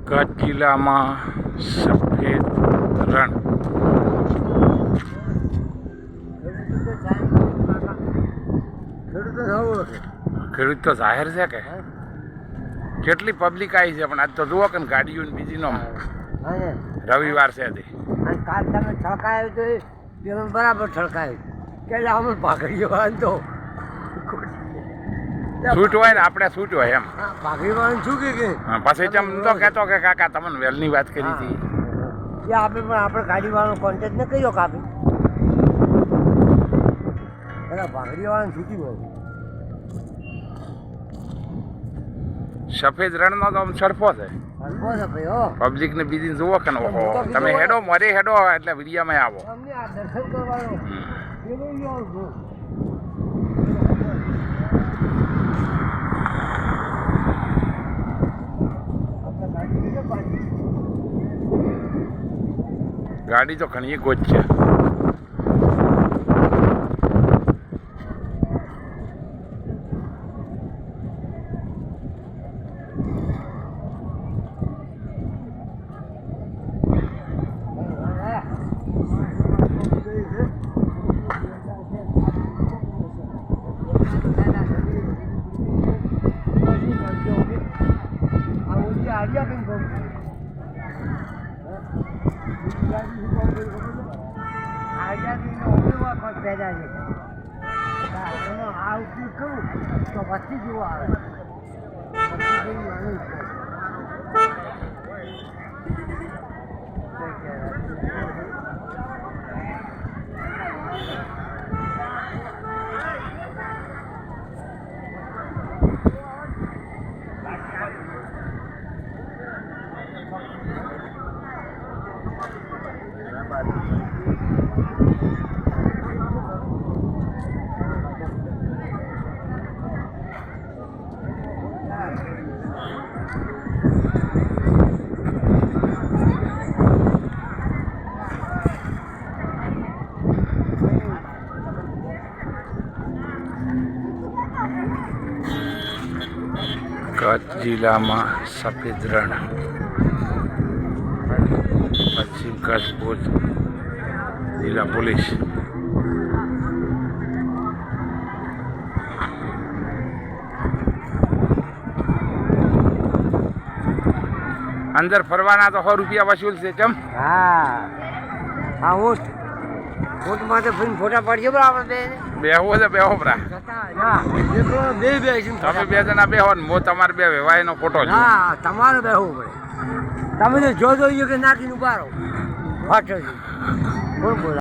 કચ્છ જિલ્લામાં સફેદ રણ. ખેડૂત તો જાહેર છે કે કેટલી પબ્લિક આવી છે, પણ આજ તો જુઓ કે ગાડીઓ બીજી નો રવિવાર છે તે કાલ તમે છળકાયું તો પેલું બરાબર છળકાયું કે અમે ભાગડીઓ વાંધો છૂટ હોય ને આપણે છૂટ હોય એમ. ભાગડી વાળું શું કે પછી તેમ તો કહેતો કે કાકા તમને વહેલની વાત કરી હતી એ આપણે પણ આપણે ગાડી વાળાનો કોન્ટેક્ટ ન કર્યો કાપી પેલા ભાગડી વાળાને છૂટી હોય. સફેદ રણનો તો આમ સરફો છે. પબ્લિક ને બીજી જુઓ કે ઓહો તમે હેડો મરે હેડો એટલે વિડીયામાં આવો. અમને આ દર્શન કરવાનો ગાડી તો ઘણી ગોચ છે. આ ઉપયોગ કરું તો વસ્તી જેવો આવે. કચ્છ જિલ્લામાં સફેદ રણ, પશ્ચિમ કચ્છ ભુજ જિલ્લા પોલીસ. અંદર ફરવાના તો 100 રૂપિયા વસૂલ છે. કેમ? હા ઊંટ માટે ફોટા પાડજો આપણે બેહવો છે બેહો પરા. તમે બે જણા બેહો ને મો તમારે બે વેવાયનો ફોટો છે. હા તમારે બેહવું પડે. તમે તો જો જોઈએ કે નાખીને ઉભા રહો.